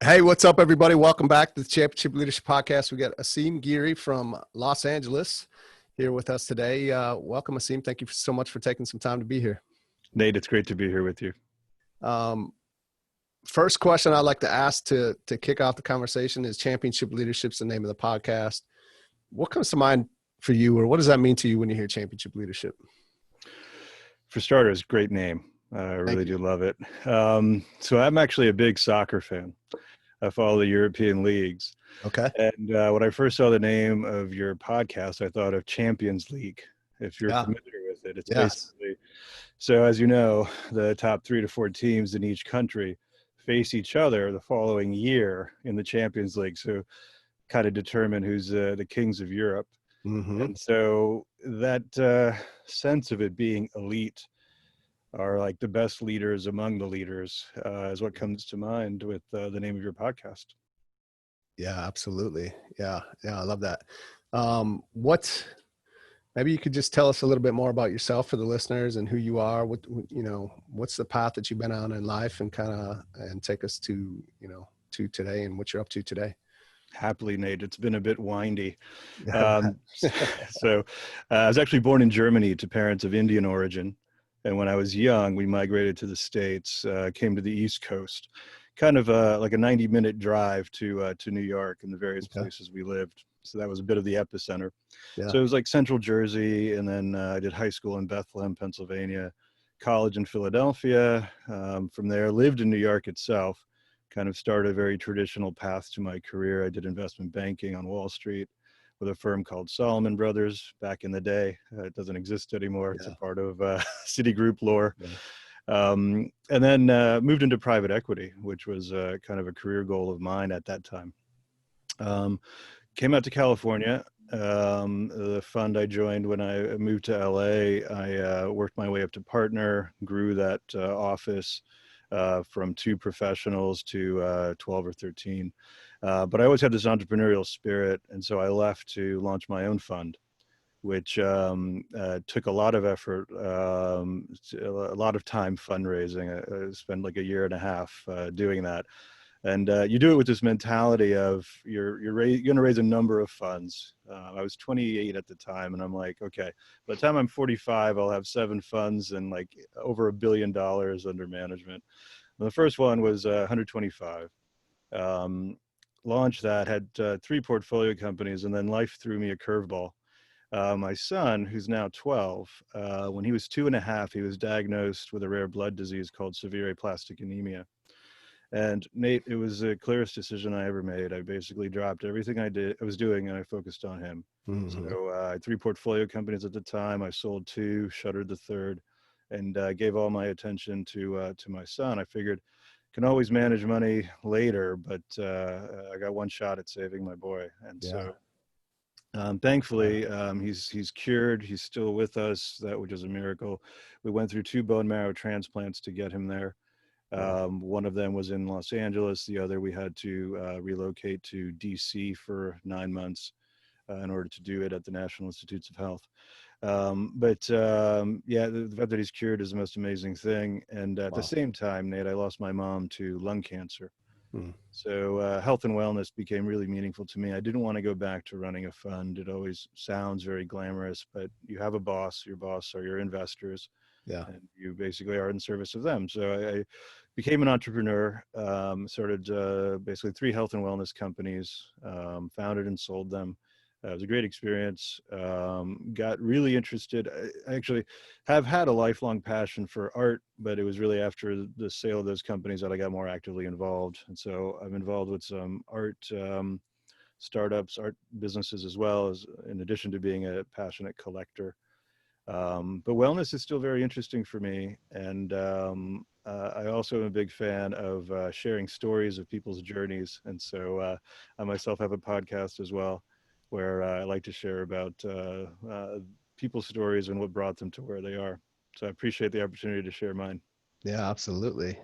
Hey, what's up, everybody? Welcome back to the Championship Leadership Podcast. We got Aseem Giri from Los Angeles here with us today. Welcome, Aseem. Thank you so much for taking some time to be here. Nate, it's great to be here with you. First question I'd like to ask to kick off the conversation is Championship Leadership's the name of the podcast. What comes to mind for you, or what does that mean to you when you hear Championship Leadership? For starters, great name. I really do love it. So I'm actually a big soccer fan. I follow the European leagues. Okay. And when I first saw the name of your podcast, I thought of Champions League. If you're familiar with it, it's basically, so as you know, the top 3 to 4 teams in each country face each other the following year in the Champions League. So kind of determine who's the kings of Europe. Mm-hmm. And so that sense of it being elite, are like the best leaders among the leaders, is what comes to mind with the name of your podcast. Yeah, absolutely. Yeah, I love that. Maybe you could just tell us a little bit more about yourself for the listeners and who you are. What's the path that you've been on in life, and and take us to today and what you're up to today. Happily, Nate. It's been a bit windy. Yeah. So I was actually born in Germany to parents of Indian origin. And when I was young, we migrated to the States, came to the East Coast, kind of like a 90-minute drive to New York and the various places we lived. So that was a bit of the epicenter. Yeah. So it was like Central Jersey. And then I did high school in Bethlehem, Pennsylvania, college in Philadelphia. From there, lived in New York itself, kind of started a very traditional path to my career. I did investment banking on Wall Street with a firm called Solomon Brothers back in the day. It doesn't exist anymore. It's a part of Citigroup lore. And then moved into private equity, which was kind of a career goal of mine at that time. Came out to California. The fund I joined when I moved to LA, I worked my way up to partner, grew that office from 2 professionals to 12 or 13. But I always had this entrepreneurial spirit. And so I left to launch my own fund, which took a lot of effort, a lot of time fundraising. I spent like a year and a half doing that. And you do it with this mentality of you're going to raise a number of funds. I was 28 at the time, and I'm like, okay, by the time I'm 45, I'll have 7 funds and like over $1 billion under management. And the first one was 125. Launched that, had 3 portfolio companies, and then life threw me a curveball. My son, who's now 12, when he was 2.5, he was diagnosed with a rare blood disease called severe aplastic anemia. And Nate, it was the clearest decision I ever made. I basically dropped everything I was doing, and I focused on him. Mm-hmm. So I had 3 portfolio companies at the time. I sold 2, shuttered the 3rd, and gave all my attention to my son. I figured can always manage money later, but I got one shot at saving my boy. And so thankfully, he's cured. He's still with us, which is a miracle. We went through 2 bone marrow transplants to get him there. One of them was in Los Angeles. The other, we had to relocate to DC for 9 months in order to do it at the National Institutes of Health. The fact that he's cured is the most amazing thing. And at the same time, Nate, I lost my mom to lung cancer. So health and wellness became really meaningful to me. I didn't want to go back to running a fund. It always sounds very glamorous, but you have a boss. Your boss are your investors. Yeah. And you basically are in service of them. So I became an entrepreneur, started basically 3 health and wellness companies, founded and sold them. It was a great experience. Got really interested. I actually have had a lifelong passion for art, but it was really after the sale of those companies that I got more actively involved. And so I'm involved with some art startups, art businesses, as well as, in addition to being a passionate collector. But wellness is still very interesting for me. And I also am a big fan of sharing stories of people's journeys. And so I myself have a podcast as well, where I like to share about people's stories and what brought them to where they are. So I appreciate the opportunity to share mine. Yeah, absolutely.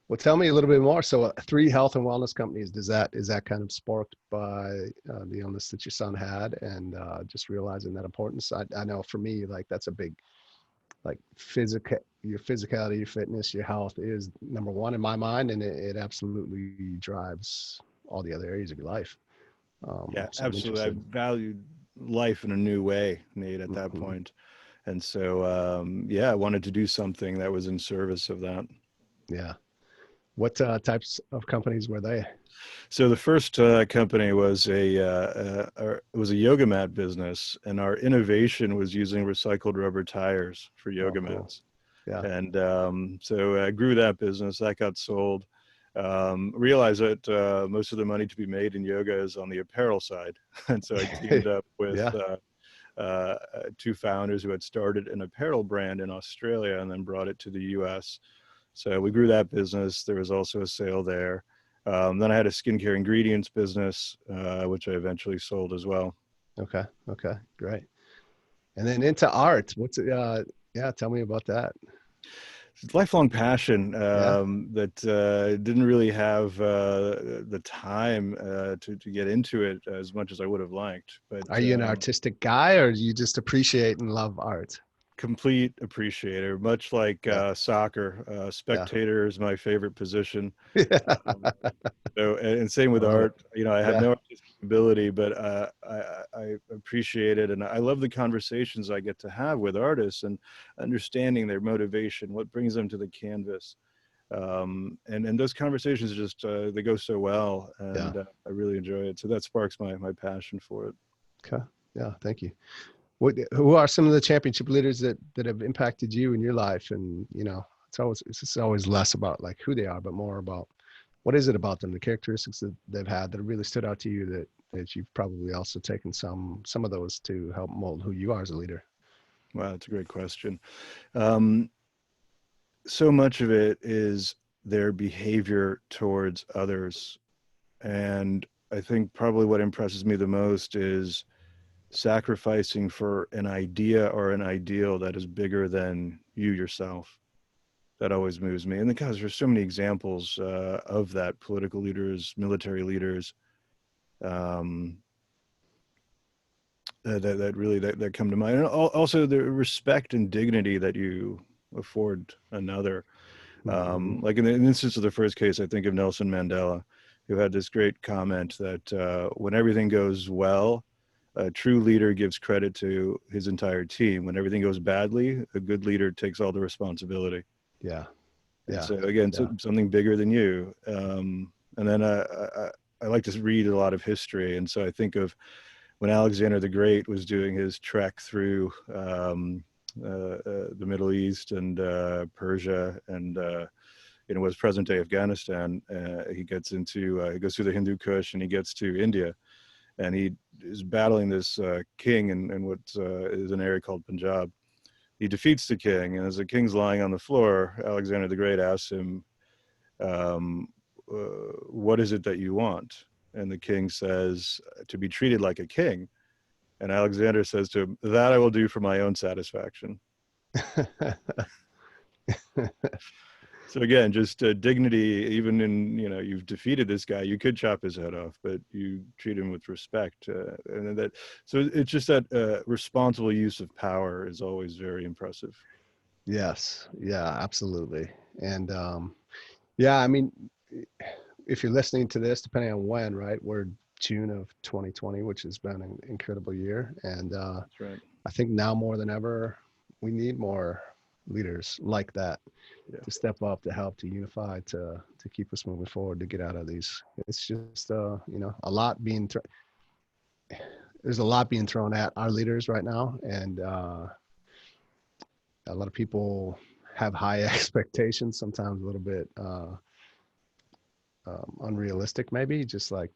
Well, tell me a little bit more. So 3 health and wellness companies, is that kind of sparked by the illness that your son had, and just realizing that importance? I know for me, like, that's a big, like, your physicality, your fitness, your health is number one in my mind, and it absolutely drives all the other areas of your life. Yeah, So I'm absolutely. I interested. valued life in a new way, Nate, at that Mhm. point. And so, yeah, I wanted to do something that was in service of that. Yeah. What types of companies were they? So the first company was it was a yoga mat business, and our innovation was using recycled rubber tires for Oh, yoga cool. mats. Yeah. And so I grew that business. That got sold. Realized that most of the money to be made in yoga is on the apparel side, and so I teamed up with Yeah. two founders who had started an apparel brand in Australia and then brought it to the U.S. So we grew that business. There was also a sale there. Then I had a skincare ingredients business, which I eventually sold as well. Okay. Okay. Great. And then into art. What's yeah, tell me about that. It's a lifelong passion Yeah. that didn't really have the time to get into it as much as I would have liked. But Are you an artistic guy, or do you just appreciate and love art? complete appreciator, much like Yeah. soccer. Yeah. Spectator is my favorite position. Yeah. Um, so, and same I with love it. art. I have Yeah. no artistic ability, but I appreciate it, and I love the conversations I get to have with artists and understanding their motivation, what brings them to the canvas. And those conversations just they go so well, Yeah. and I really enjoy it. So that sparks my passion for it. Okay. Yeah. Thank you. Who are some of the championship leaders that have impacted you in your life? And it's always less about like who they are, but more about what is it about them, the characteristics that they've had that have really stood out to you that you've probably also taken some of those to help mold who you are as a leader. Wow, that's a great question. Um, so much of it is their behavior towards others, and I think probably what impresses me the most is sacrificing for an idea or an ideal that is bigger than you yourself. That always moves me. And because there's so many examples of that, political leaders, military leaders, um, that really that come to mind. And also the respect and dignity that you afford another. Mm-hmm. Like in the instance of the first case, I think of Nelson Mandela, who had this great comment that when everything goes well, a true leader gives credit to his entire team. When everything goes badly, a good leader takes all the responsibility. Yeah. And Yeah. so again, Yeah. something bigger than you. And then I like to read a lot of history, and so I think of when Alexander the Great was doing his trek through the Middle East and Persia and was present day Afghanistan. He goes through the Hindu Kush and he gets to India, and he is battling this king in what is an area called Punjab. He defeats the king, and as the king's lying on the floor, Alexander the Great asks him, um, "What is it that you want?" And the king says, "To be treated like a king." And Alexander says to him, "That I will do for my own satisfaction." So again, just dignity, even in, you've defeated this guy, you could chop his head off, but you treat him with respect. And that, so it's just that responsible use of power is always very impressive. Yes. Yeah, absolutely. And yeah, I mean, if you're listening to this, depending on when, right, we're June of 2020, which has been an incredible year. And That's right. I think now more than ever, we need more leaders like that Yeah. to step up, to help, to unify, to keep us moving forward, to get out of these. It's just a lot being there's a lot being thrown at our leaders right now, and a lot of people have high expectations, sometimes a little bit unrealistic, maybe. Just like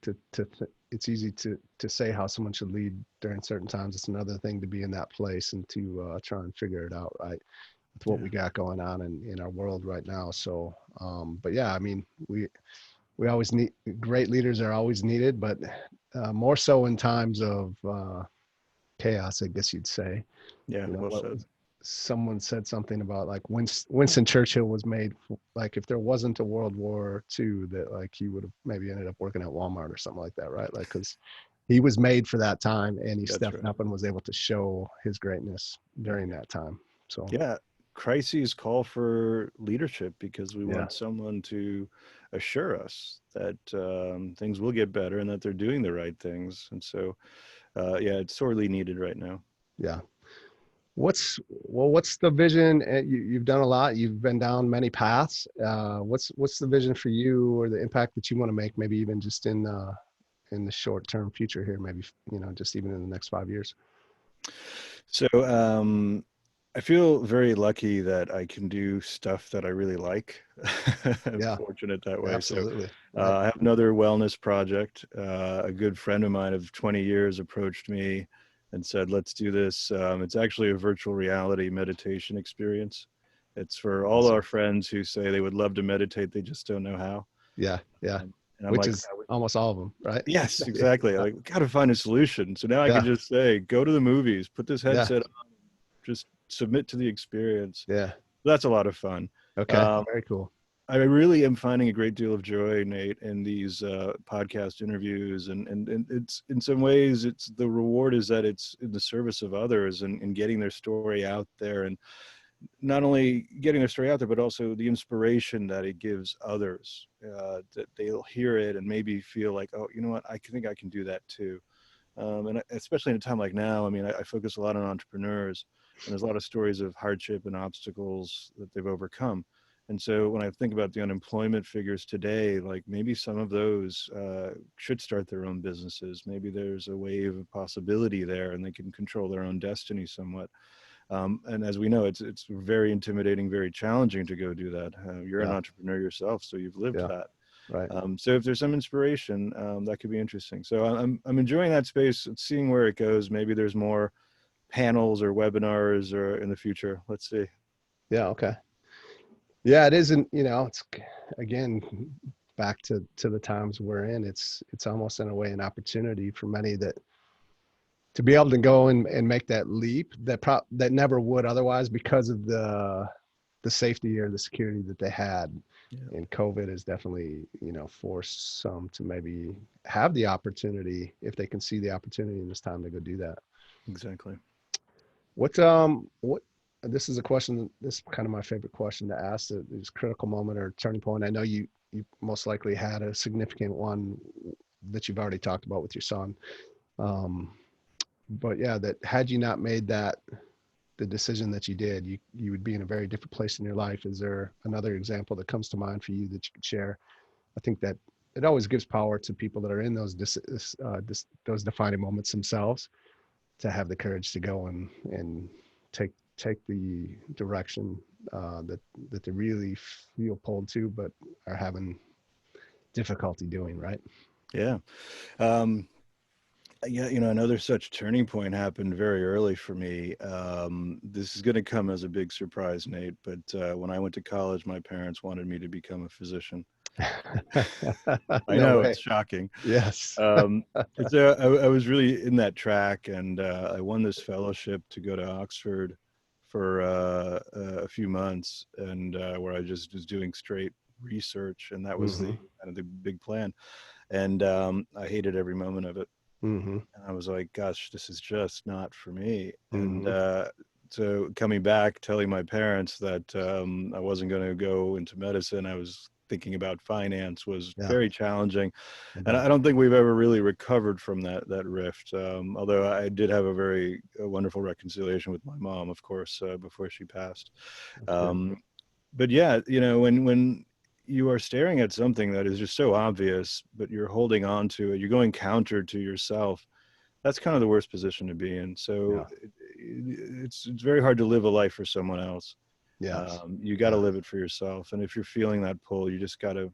it's easy to say how someone should lead during certain times. It's another thing to be in that place and to try and figure it out, right? With what Yeah. we got going on in our world right now. So, but yeah, I mean, we always need great leaders are always needed, but more so in times of chaos, I guess you'd say. Yeah. Well What said. was someone said something about like Winston Churchill was made like if there wasn't a World War II, that like he would have maybe ended up working at Walmart or something like that, right? Like because he was made for that time and he That's stepped right. up and was able to show his greatness during that time. So Yeah. crises call for leadership because we Yeah. want someone to assure us that things will get better and that they're doing the right things. And so, yeah, it's sorely needed right now. Yeah. What's the vision? You've done a lot. You've been down many paths. What's the vision for you, or the impact that you want to make? Maybe even just in the short term future here. Maybe just even in the next 5 years. So, I feel very lucky that I can do stuff that I really like. I'm Yeah. fortunate that way. So, Absolutely. Right. I have another wellness project. A good friend of mine of 20 years approached me and said, "Let's do this." It's actually a virtual reality meditation experience. It's for all our Awesome. friends who say they would love to meditate, they just don't know how. Yeah. Yeah. And I'm Which like, is almost all of them, right? yes, exactly. Yeah. Like, got to find a solution. So now I can Yeah. just say, go to the movies, put this Yeah. headset, just submit to the experience. Yeah. That's a lot of fun. Okay. Um, Very cool. I really am finding a great deal of joy, Nate, in these podcast interviews, and it's in some ways it's the reward is that it's in the service of others and getting their story out there, and not only getting their story out there, but also the inspiration that it gives others, that they'll hear it and maybe feel like, oh, you know what, I think I can do that too. And especially in a time like now, I mean, I focus a lot on entrepreneurs, and there's a lot of stories of hardship and obstacles that they've overcome. And so when I think about the unemployment figures today, like maybe some of those should start their own businesses. Maybe there's a wave of possibility there, and they can control their own destiny somewhat. And as we know, it's very intimidating, very challenging to go do that. You're an Yeah. entrepreneur yourself, so you've lived Yeah. that. Right. So if there's some inspiration, that could be interesting. So I'm enjoying that space, seeing where it goes. Maybe there's more panels or webinars or in the future. Let's see. Yeah. Okay. Yeah. It isn't. It's again back to the times we're in. It's almost in a way an opportunity for many that to be able to go and make that leap that never would otherwise because of the safety or the security that they had. Yeah, And COVID has definitely, forced some to maybe have the opportunity if they can see the opportunity in this time to go do that. exactly. What this is a question, this is kind of my favorite question to ask, this critical moment or turning point. I know you most likely had a significant one that you've already talked about with your son. Um, but yeah, that had you not made the decision that you did, you would be in a very different place in your life. Is there another example that comes to mind for you that you could share? I think that it always gives power to people that are in those defining moments themselves to have the courage to go and take the direction that they really feel pulled to, but are having difficulty doing. Right? Yeah. Um, yeah, another such turning point happened very early for me. This is going to come as a big surprise, Nate, but when I went to college, my parents wanted me to become a physician. I No know way. it's shocking. Yes. Um, so I was really in that track, and I won this fellowship to go to Oxford for a few months, and where I just was doing straight research, and that was the Mm-hmm. kind of the big plan. And I hated every moment of it. Mm-hmm. And I was like, gosh, this is just not for me. And Mm-hmm. so coming back, telling my parents that I wasn't going to go into medicine, I was thinking about finance, was Yeah. very challenging. I And bet. I don't think we've ever really recovered from that rift. Although I did have a wonderful reconciliation with my mom, of course, before she passed. That's good. Um, but yeah, when you are staring at something that is just so obvious, but you're holding on to it, you're going counter to yourself. That's kind of the worst position to be in. So Yeah. it's very hard to live a life for someone else. Yes. You got to Yeah. live it for yourself. And if you're feeling that pull, you just got to,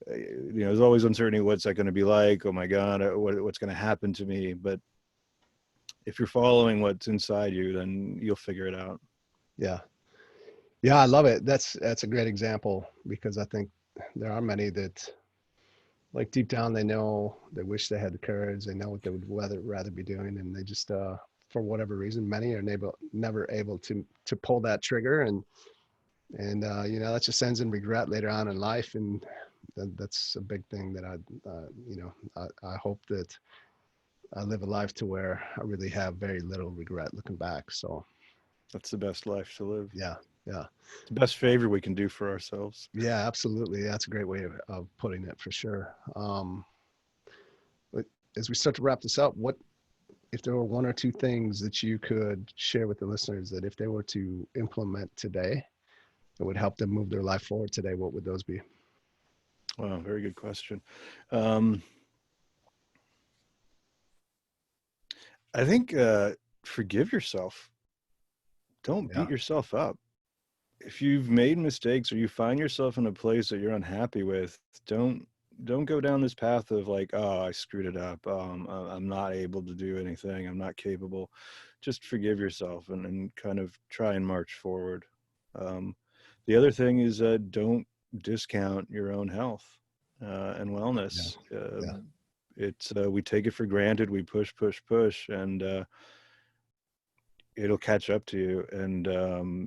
there's always uncertainty. What's that going to be like? Oh my God, what's going to happen to me? But if you're following what's inside you, then you'll figure it out. Yeah. Yeah. I love it. That's a great example because I think there are many that like deep down they know they wish they had the courage. They know what they would rather be doing, and they just for whatever reason, many are never able to pull that trigger, and that just ends in regret later on in life, and that's a big thing that I hope that I live a life to where I really have very little regret looking back. So That's the best life to live. Yeah. Yeah. It's the best favor we can do for ourselves. Yeah, absolutely. That's a great way of putting it for sure. But as we start to wrap this up, what if there were one or two things that you could share with the listeners that if they were to implement today, it would help them move their life forward today, what would those be? Wow, very good question. Um, I think forgive yourself. Don't Yeah. beat yourself up. If you've made mistakes or you find yourself in a place that you're unhappy with, don't go down this path of like, oh, I screwed it up. I'm not able to do anything. I'm not capable. Just forgive yourself and kind of try and march forward. Um, the other thing is don't discount your own health and Yeah. wellness. Yeah. It's we take it for granted. We push, and it'll catch up to you. And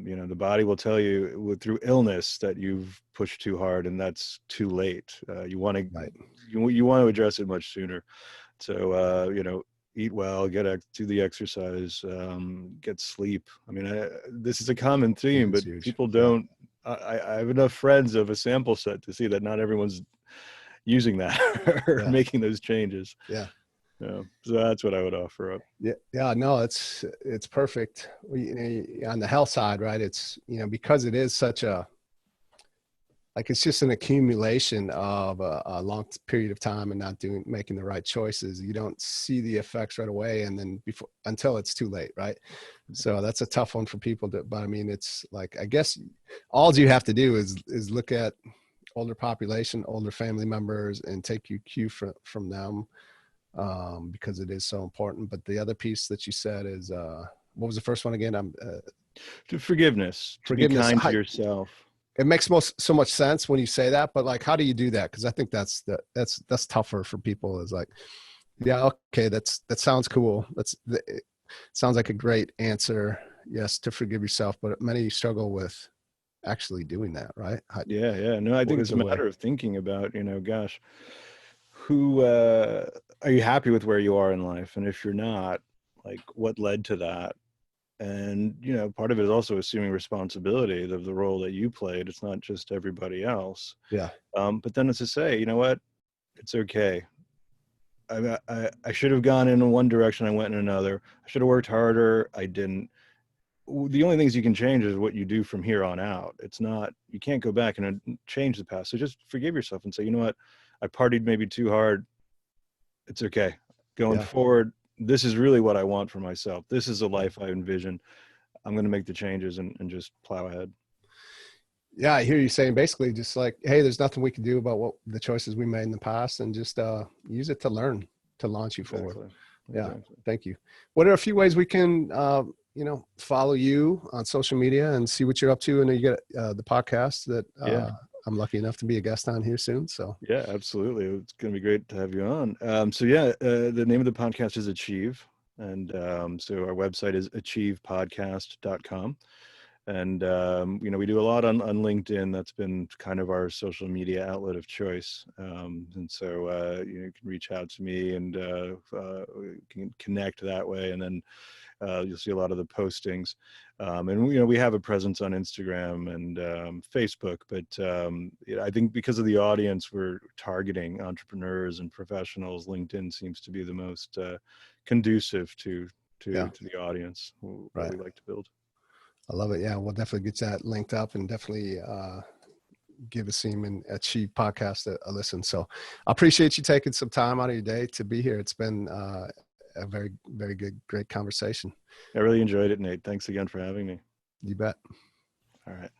you know, the body will tell you through illness that you've pushed too hard, and that's too late. You want to Right. you want to address it much sooner. So you know, eat well, do the exercise, get sleep. I mean, this is a common theme, It's but huge. people Yeah. don't. I have enough friends of a sample set to see that not everyone's using that or Yeah. making those changes. Yeah. So that's what I would offer up. Yeah, yeah, no, it's perfect. On the health side, right? It's because it is such a like it's just an accumulation of a long period of time and not making the right choices. You don't see the effects right away, and then before until it's too late, right? So that's a tough one for people to. But I mean, it's like I guess all you have to do is look at older population, older family members, and take your cue from them because it is so important. But the other piece that you said is what was the first one again? To forgiveness, to be Forgiveness. kind to yourself. It makes so much sense when you say that, but like, how do you do that? Because I think that's tougher for people. Is like, yeah, okay, that sounds cool. It sounds like a great answer. Yes, to forgive yourself, but many struggle with actually doing that, right? Yeah. No, I What think is it's a a way? matter of thinking about, you know, gosh, who are you happy with where you are in life? And if you're not, like what led to that? And, you know, part of it is also assuming responsibility of the role that you played. It's not just everybody else. Yeah, But then it's to say, you know what? It's okay. I should have gone in one direction. I went in another. I should have worked harder. I didn't. The only things you can change is what you do from here on out. It's not, you can't go back and change the past. So just forgive yourself and say, you know what? I partied maybe too hard. It's okay. Going yeah, forward, this is really what I want for myself. This is a life I envision. I'm going to make the changes and just plow ahead. yeah. I hear you saying basically just like, hey, there's nothing we can do about what the choices we made in the past, and just use it to learn to launch you forward. Exactly. Yeah, Exactly. thank you. What are a few ways we can, follow you on social media and see what you're up to? And you get the podcast that Yeah. I'm lucky enough to be a guest on here soon. So Yeah, absolutely. It's going to be great to have you on. So yeah, the name of the podcast is Achieve. And so our website is achievepodcast.com. And, you know, we do a lot on LinkedIn. That's been kind of our social media outlet of choice. And so, you know, you can reach out to me and can connect that way. And then you'll see a lot of the postings. And, you know, we have a presence on Instagram and Facebook, but you know, I think because of the audience we're targeting, entrepreneurs and professionals, LinkedIn seems to be the most conducive to yeah, the audience that right. we like to build. I love it. Yeah, we'll definitely get that linked up and definitely give Aseem and Achieve podcast a listen. So I appreciate you taking some time out of your day to be here. It's been a very, very good, great conversation. I really enjoyed it, Nate. Thanks again for having me. You bet. All right.